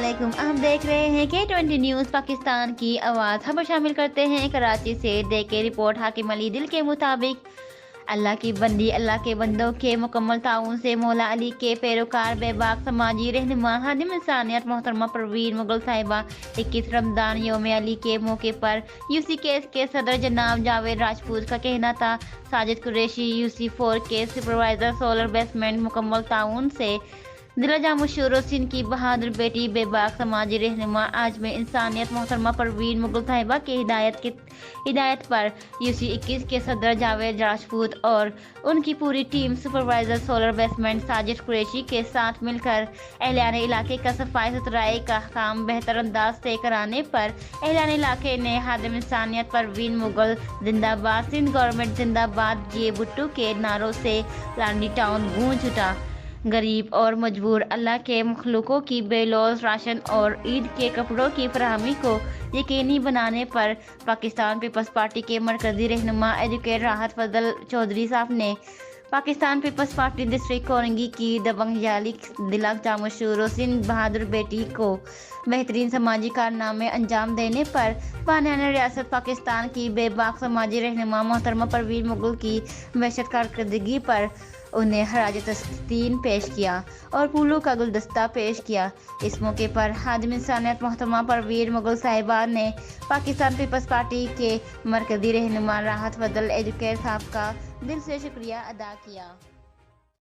वालेकुम। आप देख रहे हैं K20 न्यूज़ पाकिस्तान की आवाज़। खबर शामिल करते हैं कराची से। देखे रिपोर्ट हाकिम अली दिल के मुताबिक अल्लाह की बंदी अल्लाह के बंदों के मुकम्मल ताउन से मौला अली के पैरोकार बेबाक समाजी रहनुमा खादिम इंसानियत मोहतरमा परवीन मुगल साहिबा 21 रमज़ान यौम अली के मौके पर यूसी केस के सदर जनाब जावेद राजपूत का कहना था साजिद कुरैशी यूसी 4 के सुपरवाइजर सोलर बेसमेंट मुकम्मल ताउन से दिला जामुशूर सिंध की बहादुर बेटी बेबाक समाजी रहनुमा आज में इंसानियत मोहतरमा परवीन मुगल साहिबा की हिदायत पर यूसी 21 के सदर जावेद राजपूत और उनकी पूरी team supervisor solar basement Sajid Qureshi के साथ मिलकर एहलियान इलाके का सफाई सुथराई का काम बेहतर अंदाज से कराने पर एहलियान इलाके ने खादिम इंसानियत परवीन मुगल जिंदाबाद सिंध गवर्नमेंट जिंदाबाद जे भुट्टो के नारों से लांडी टाउन गूंज उठा। गरीब और मजबूर अल्लाह के मखलूकों की बेलौस राशन और ईद के कपड़ों की फराहमी को यकीनी बनाने पर पाकिस्तान पीपल्स पार्टी के मरकजी रहनुमा एजुकेट राहत फजल चौधरी साहब ने Pakistan peoples party district Korangi की दबंग याली दिला जामुशूर सिंध बहादुर बेटी को बेहतरीन समाजी कारनामे अंजाम देने पर बानियान रियासत पाकिस्तान की बेबाक समाजी रहनुमा मोहतरमा परवीन मुगल की वहशत कारकर्दगी पर उन्हें खराज तस्लीम पेश किया और फूलों का गुलदस्ता पेश किया। इस मौके पर खादिम इंसानियत मोहतरमा परवीन मुगल साहिबा ने पाकिस्तान पीपल्स पार्टी के मरकजी रहनुमा राहत फजल एजुकेट साहब का दिल से शुक्रिया अदा किया।